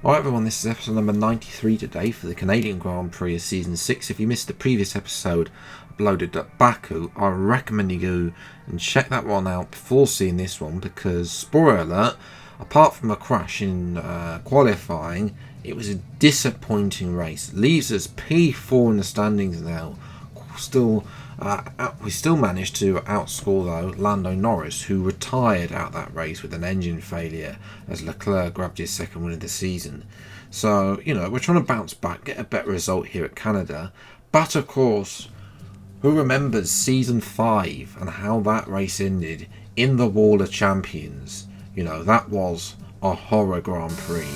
Alright everyone, this is episode number 93 today for the Canadian Grand Prix of Season 6. If you missed the previous episode uploaded at Baku, I recommend you go and check that one out before seeing this one, because, spoiler alert, apart from a crash in qualifying, it was a disappointing race. Leaves us P4 in the standings now. We still managed to outscore though Lando Norris, who retired out that race with an engine failure as Leclerc grabbed his second win of the season. So, we're trying to bounce back, get a better result here at Canada. But of course, who remembers Season 5 and how that race ended in the Wall of Champions? That was a horror Grand Prix.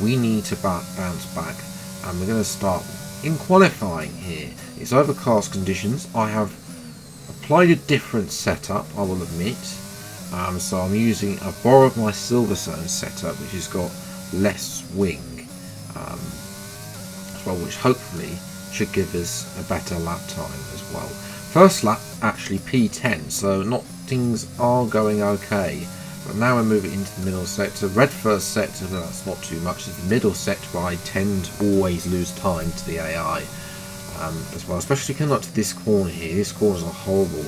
We need to bounce back, and we're going to start in qualifying here. It's overcast conditions. I have applied a different setup, I will admit. So I'm borrowed my Silverstone setup, which has got less swing as well, which hopefully should give us a better lap time as well. First lap actually P10, so things are going okay. But now we're moving into the middle sector. Red first sector, that's not too much. It's the middle sector where I tend to always lose time to the AI as well, especially coming up to this corner here. This corner is a horrible,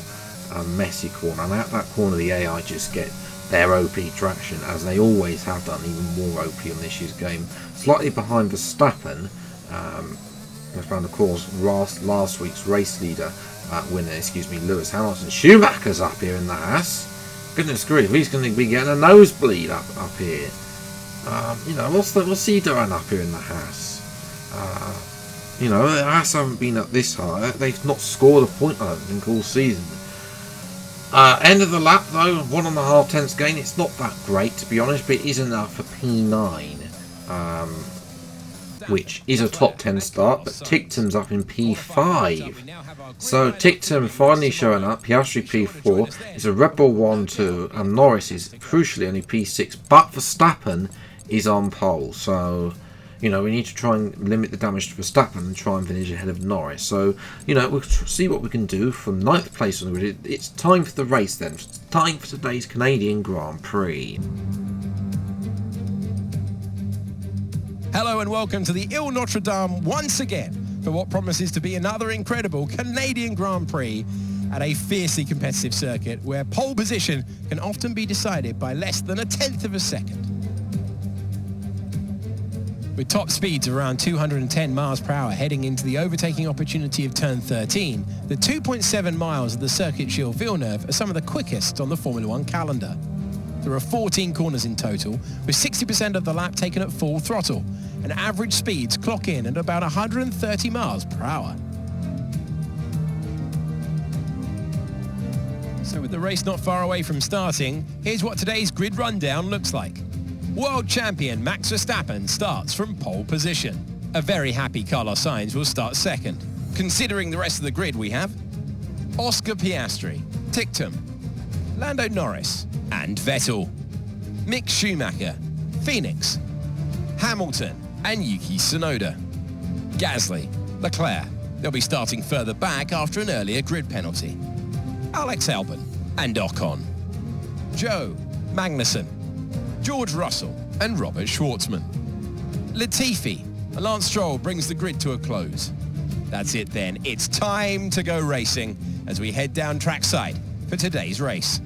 messy corner, and at that corner the AI just get their OP traction, as they always have done, even more OP on this year's game. Slightly behind Verstappen, around the course, last week's race leader winner, Lewis Hamilton. Schumacher's up here in the Haas. Goodness grief, he's going to be getting a nosebleed up here. What's he doing up here in the Haas? The Haas haven't been up this high. They've not scored a point, I don't think, all season. End of the lap, though, 1.5 tenths gain. It's not that great, to be honest, but it is enough for P9, which is a top 10 start, but Ticktum's up in P5. So Ticktum finally showing up. Piastri P4. It's a Red Bull 1-2, and Norris is crucially only P6, but Verstappen is on pole. So, we need to try and limit the damage to Verstappen and try and finish ahead of Norris. So, we'll see what we can do from 9th place on the grid. It's time for the race then. It's time for today's Canadian Grand Prix. Hello and welcome to the Ile Notre Dame once again for what promises to be another incredible Canadian Grand Prix at a fiercely competitive circuit where pole position can often be decided by less than a tenth of a second. With top speeds around 210 miles per hour heading into the overtaking opportunity of turn 13, the 2.7 miles of the Circuit Gilles Villeneuve are some of the quickest on the Formula One calendar. There are 14 corners in total, with 60% of the lap taken at full throttle, and average speeds clock in at about 130 miles per hour. So with the race not far away from starting, here's what today's grid rundown looks like. World champion Max Verstappen starts from pole position. A very happy Carlos Sainz will start second. Considering the rest of the grid, we have Oscar Piastri, Ticktum, Lando Norris and Vettel, Mick Schumacher, Phoenix, Hamilton and Yuki Tsunoda, Gasly, Leclerc, they'll be starting further back after an earlier grid penalty, Alex Albon and Ocon, Joe, Magnussen, George Russell and Robert Schwartzman, Latifi, Lance Stroll brings the grid to a close. That's it then, it's time to go racing as we head down trackside for today's race.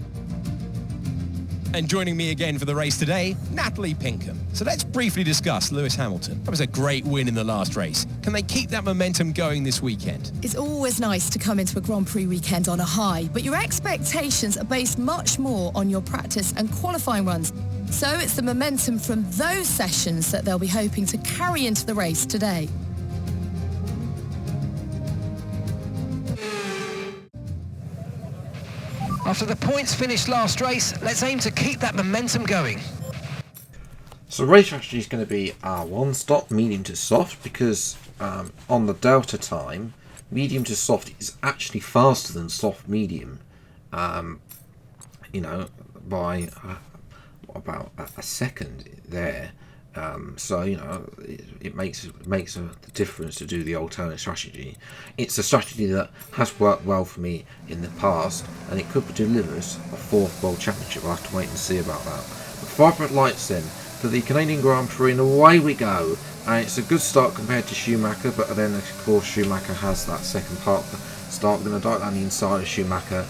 And joining me again for the race today, Natalie Pinkham. So let's briefly discuss Lewis Hamilton. That was a great win in the last race. Can they keep that momentum going this weekend? It's always nice to come into a Grand Prix weekend on a high, but your expectations are based much more on your practice and qualifying runs. So it's the momentum from those sessions that they'll be hoping to carry into the race today. After the points finished last race, let's aim to keep that momentum going. So race strategy is going to be one stop, medium to soft, because on the delta time, medium to soft is actually faster than soft medium. By about a second there. So it makes a difference to do the alternate strategy. It's a strategy that has worked well for me in the past, and it could deliver us a 4th World Championship. We'll have to wait and see about that. The 5 minute lights then, to the Canadian Grand Prix, and away we go. And it's a good start compared to Schumacher, but then of course Schumacher has that second part of the start. We're going to dive down the inside of Schumacher.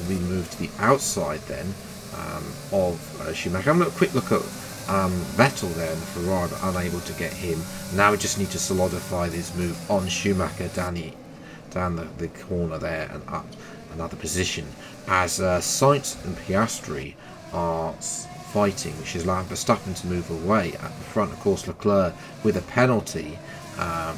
We move to the outside then of Schumacher. I'm going to quick look at Vettel there in the Ferrari, but unable to get him. Now we just need to solidify this move on Schumacher down the corner there and up another position, as Sainz and Piastri are fighting, which is allowing Verstappen to move away. At the front, of course, Leclerc with a penalty,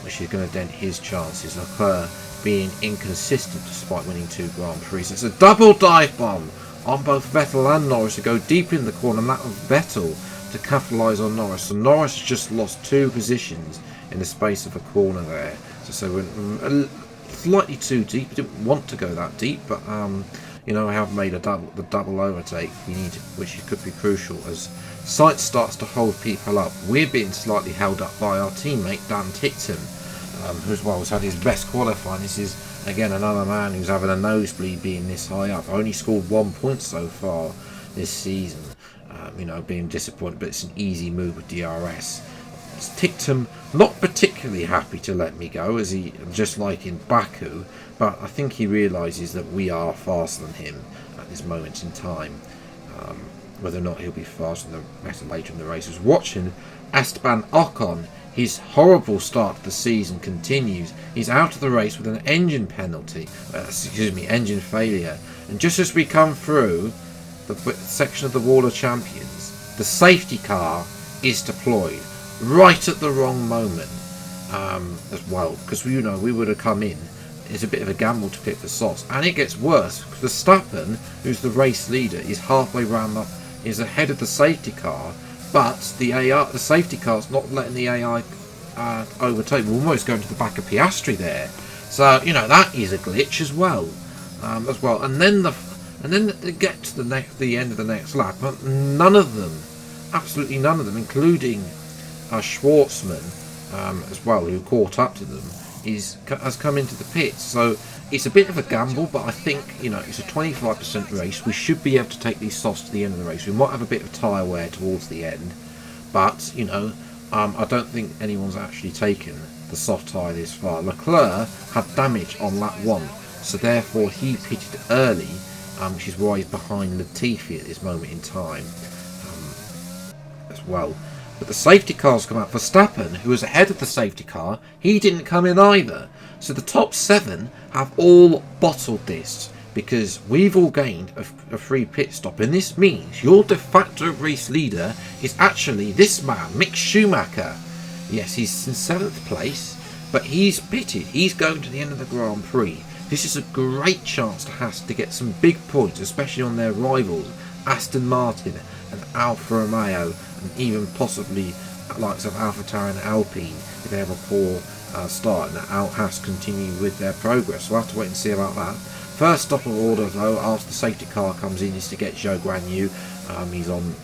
which is going to dent his chances. Leclerc being inconsistent despite winning 2 Grand Prix. So it's a double dive bomb on both Vettel and Norris to go deep in the corner, and that of Vettel to capitalise on Norris. So Norris has just lost 2 positions in the space of a corner there. So we're slightly too deep. Didn't want to go that deep, but you know, I have made the double overtake we need, which could be crucial as Sainz starts to hold people up. We're being slightly held up by our teammate Dan Ticktum, who as well has had his best qualifying. This is again another man who's having a nosebleed being this high up. Only scored 1 point so far this season. You know, being disappointed, but it's an easy move with DRS. Ticktum not particularly happy to let me go, as he just like in Baku, but I think he realises that we are faster than him at this moment in time. Whether or not he'll be faster later in the race. As watching Esteban Ocon, his horrible start to the season continues. He's out of the race with an engine penalty, engine failure, and just as we come through the section of the Wall of Champions, the safety car is deployed right at the wrong moment as well, because you know we would have come in. It's a bit of a gamble to pick the softs, and it gets worse. Verstappen, who's the race leader, is halfway round is ahead of the safety car, but the safety car's not letting the AI overtake. We're almost going to the back of Piastri there, so you know that is a glitch as well. And then they get to the end of the next lap, but none of them, absolutely none of them, including Schwartzman as well, who caught up to them, has come into the pits. So it's a bit of a gamble, but I think, you know, it's a 25% race. We should be able to take these softs to the end of the race. We might have a bit of tyre wear towards the end, but you know, I don't think anyone's actually taken the soft tyre this far. Leclerc had damage on lap 1, so therefore he pitted early, which is why he's behind Latifi at this moment in time as well. But the safety car's come out. Verstappen, who was ahead of the safety car, he didn't come in either. So the top 7 have all bottled this, because we've all gained a free pit stop, and this means your de facto race leader is actually this man, Mick Schumacher. Yes, he's in 7th place, but he's pitted. He's going to the end of the Grand Prix. This is a great chance to Haas to get some big points, especially on their rivals, Aston Martin and Alfa Romeo, and even possibly likes of AlphaTauri and Alpine if they have a poor start and Haas continue with their progress. We'll have to wait and see about that. First stop of order though, after the safety car comes in, is to get Zhou Guanyu. He's on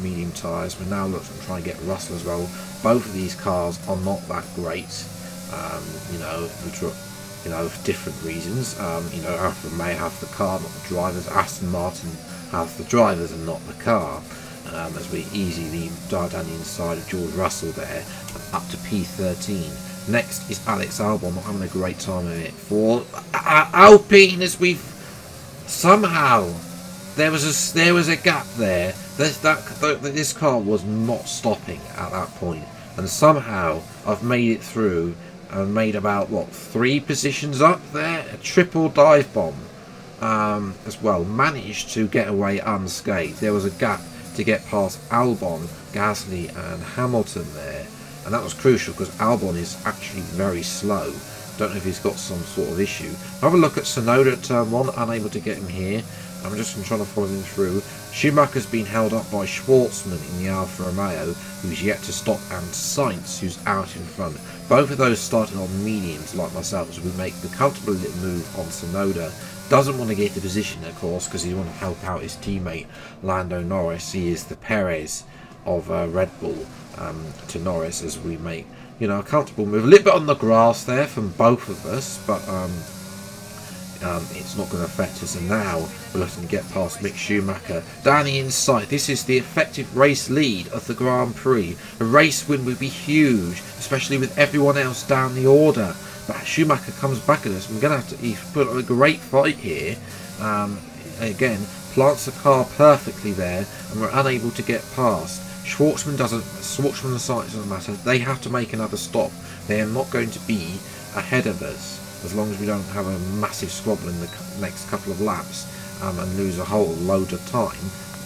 medium tyres. We're now looking to try and get Russell as well. Both of these cars are not that great, for different reasons. Alfa may have the car, not the drivers. Aston Martin have the drivers and not the car. As we easily dive down the inside of George Russell there, up to P13. Next is Alex Albon, not having a great time of it. For Alpine, as we've somehow there was a gap there. This car was not stopping at that point, and somehow I've made it through and made about 3 positions up there. A triple dive bomb as well. Managed to get away unscathed. There was a gap to get past Albon, Gasly and Hamilton there, and that was crucial because Albon is actually very slow. Don't know if he's got some sort of issue. Have a look at Tsunoda at turn 1, unable to get him here. I'm just trying to follow him through. Schumacher's been held up by Schwartzman in the Alfa Romeo, who's yet to stop, and Sainz, who's out in front. Both of those started on mediums like myself, as we make the comfortable little move on Tsunoda. Doesn't want to get the position, of course, because he wants to help out his teammate Lando Norris. He is the Perez of Red Bull to Norris, as we make a comfortable move. A little bit on the grass there from both of us, but it's not going to affect us. And now we're looking to get past Mick Schumacher down the inside. This is the effective race lead of the Grand Prix. A race win would be huge, especially with everyone else down the order. But Schumacher comes back at us. We're going to have to put on a great fight here. Again, plants the car perfectly there, and we're unable to get past. Schwartzman and Sainz doesn't matter. They have to make another stop. They are not going to be ahead of us as long as we don't have a massive squabble in the next couple of laps and lose a whole load of time.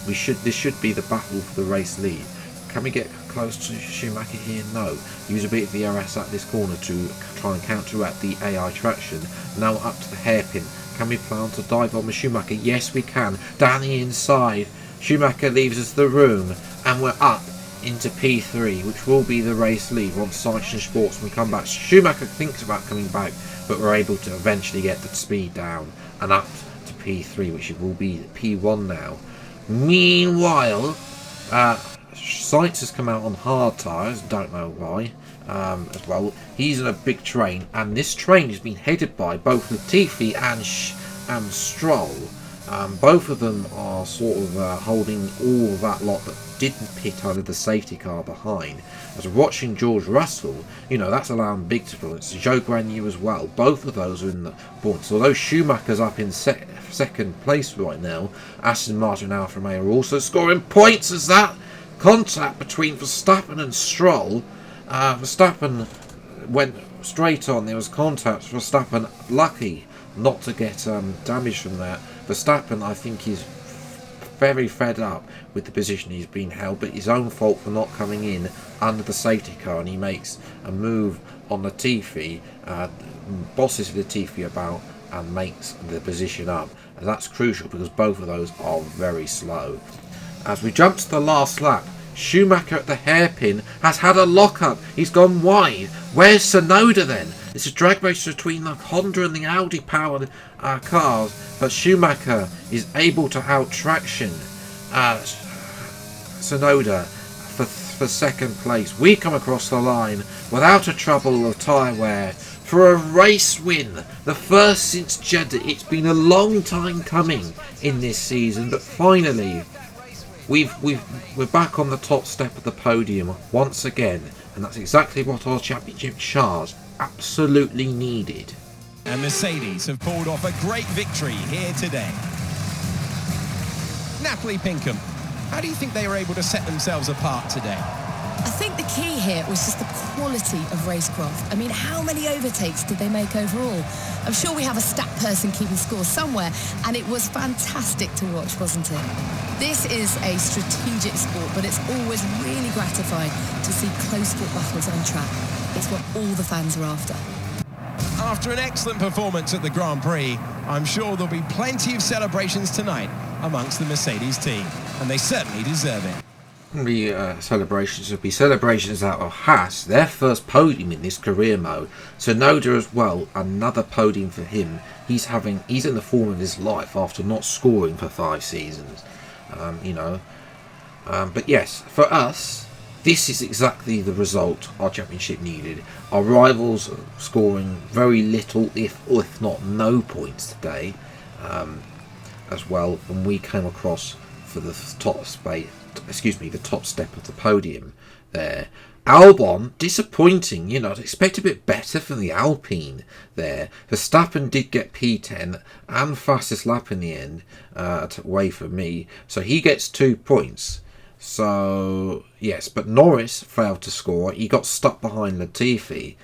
This should be the battle for the race lead. Can we get close to Schumacher here? No. Use a bit of DRS at this corner to try and counteract the AI traction. Now up to the hairpin. Can we plant a dive on Schumacher? Yes, we can. Down the inside. Schumacher leaves us the room, and we're up into P3, which will be the race lead once Sainz and Schwartzman come back. Schumacher thinks about coming back, but we're able to eventually get the speed down and up to P3, which will be P1 now. Meanwhile, Sainz has come out on hard tyres, don't know why, as well. He's in a big train, and this train has been headed by both Latifi and Stroll. Both of them are sort of holding all of that lot that didn't pit under the safety car behind. As we're watching George Russell, that's allowing big influence. Joe Grenier as well. Both of those are in the points. Although Schumacher's up in second place right now, Aston Martin and Alfa Romeo are also scoring points as that contact between Verstappen and Stroll. Verstappen went straight on. There was contact. Verstappen lucky not to get damage from that. Verstappen, I think, is very fed up with the position he's been held, but his own fault for not coming in under the safety car, and he makes a move on Latifi, bosses Latifi about and makes the position up. And that's crucial because both of those are very slow. As we jump to the last lap, Schumacher at the hairpin has had a lock-up. He's gone wide. Where's Tsunoda then? It's a drag race between the Honda and the Audi powered cars, but Schumacher is able to out-traction Tsunoda for second place. We come across the line without a trouble of tyre wear for a race win, the first since Jeddah. It's been a long time coming in this season, but finally we're back on the top step of the podium once again, and that's exactly what our championship charge absolutely needed. And Mercedes have pulled off a great victory here today. Natalie Pinkham, how do you think they were able to set themselves apart today? I think the key here was just the quality of racecraft. I mean, how many overtakes did they make overall? I'm sure we have a stat person keeping score somewhere, and it was fantastic to watch, wasn't it? This is a strategic sport, but it's always really gratifying to see close-fought battles on track. It's what all the fans are after. After an excellent performance at the Grand Prix, I'm sure there'll be plenty of celebrations tonight amongst the Mercedes team, and they certainly deserve it. The celebrations will be celebrations out of Haas, their first podium in this career mode. Tsunoda as well, another podium for him. He's in the form of his life after not scoring for 5 seasons. But yes, for us, this is exactly the result our championship needed. Our rivals are scoring very little, if not no points today, as well. And we came across for the top step of the podium there. Albon, disappointing, I'd expect a bit better from the Alpine there. Verstappen did get P10 and fastest lap in the end, away from me, so he gets 2 points. So, yes, but Norris failed to score. He got stuck behind Latifi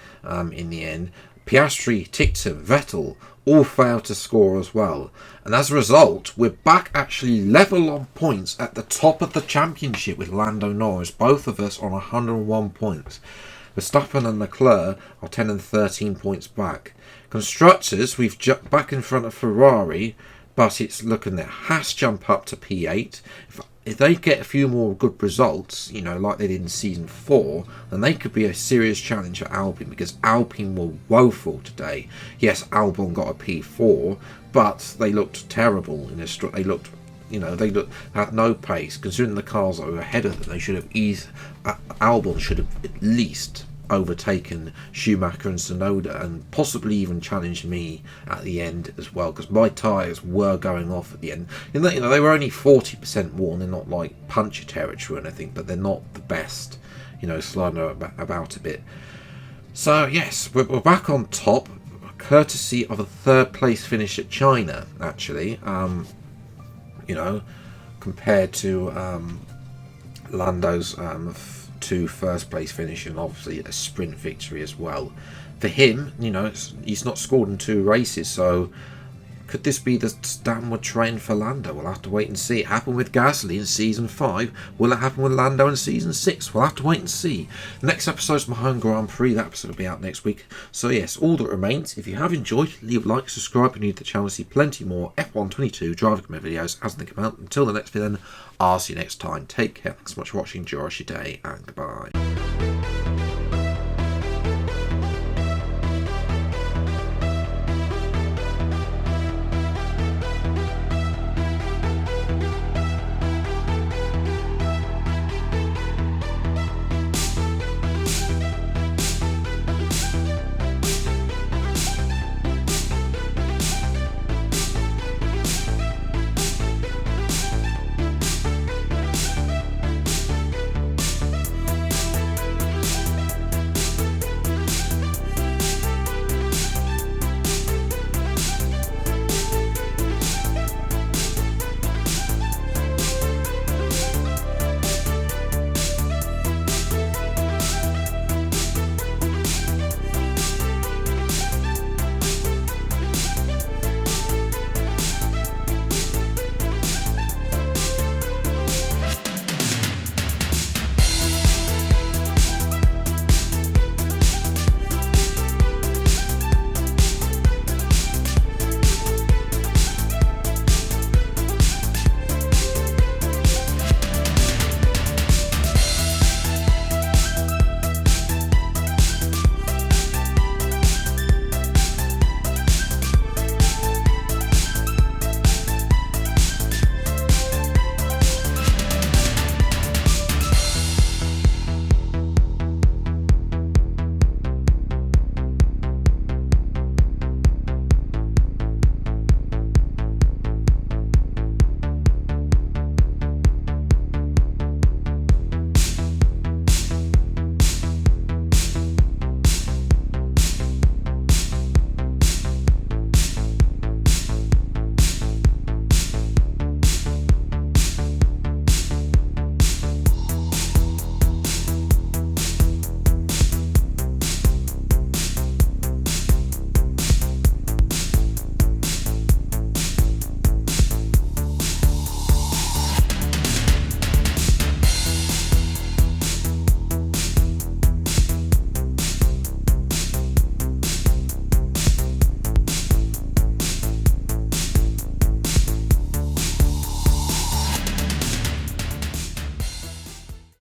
in the end. Piastri, Ticktum, Vettel all failed to score as well. And as a result, we're back actually level on points at the top of the championship with Lando Norris. Both of us on 101 points. Verstappen and Leclerc are 10 and 13 points back. Constructors, we've jumped back in front of Ferrari, but it's looking at Haas jump up to P8. If they get a few more good results, like they did in Season 4, then they could be a serious challenge for Alpine, because Alpine were woeful today. Yes, Albon got a P4, but they looked terrible. They looked at no pace. Considering the cars that were ahead of them, they should have Albon should have at least overtaken Schumacher and Tsunoda, and possibly even challenged me at the end as well, because my tyres were going off at the end. You know, they were only 40% worn. They're not like puncture territory or anything, but they're not the best, you know, sliding about a bit. So yes, we're back on top, courtesy of a third place finish at China, actually. You know, compared to Lando's 2 first place finish, and obviously a sprint victory as well. For him, you know, he's not scored in 2 races, so could this be the downward trend for Lando? We'll have to wait and see. It happened with Gasly in Season 5. Will it happen with Lando in Season 6? We'll have to wait and see. The next episode's my home Grand Prix. That episode will be out next week. So yes, all that remains, if you have enjoyed, leave a like, subscribe, and you need the channel to see plenty more F122 driver commit videos as they come out. Until the next video then, I'll see you next time. Take care. Thanks so much for watching. Enjoy your day, and goodbye.